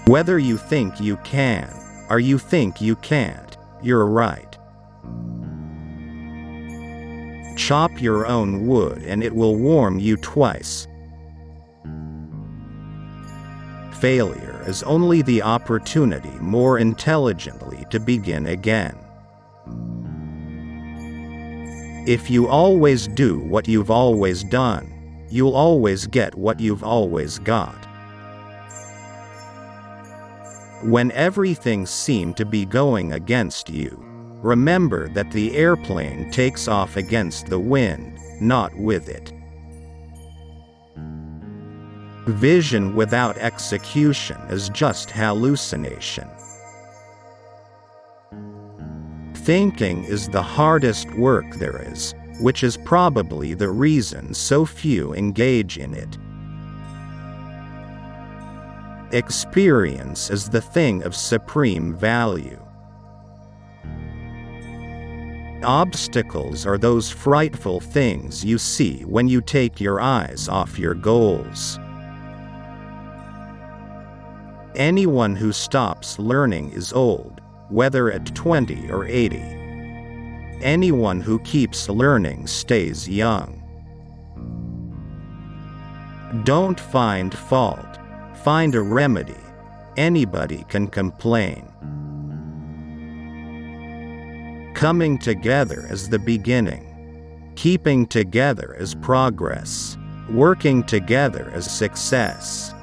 Whether you think you can, or you think you can't, you're right. Chop your own wood and it will warm you twice. Failure is only the opportunity more intelligently to begin again. If you always do what you've always done, you'll always get what you've always got. When everything seemed to be going against you, remember that the airplane takes off against the wind, not with it. Vision without execution is just hallucination. Thinking is the hardest work there is, which is probably the reason so few engage in it. Experience is the thing of supreme value. Obstacles are those frightful things you see when you take your eyes off your goals. Anyone who stops learning is old, whether at 20 or 80. Anyone who keeps learning stays young. Don't find fault, find a remedy. Anybody can complain. Coming together is the beginning. Keeping together is progress. Working together is success.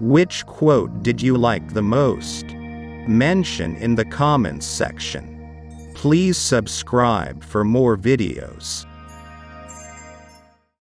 Which quote did you like the most? Mention in the comments section. Please subscribe for more videos.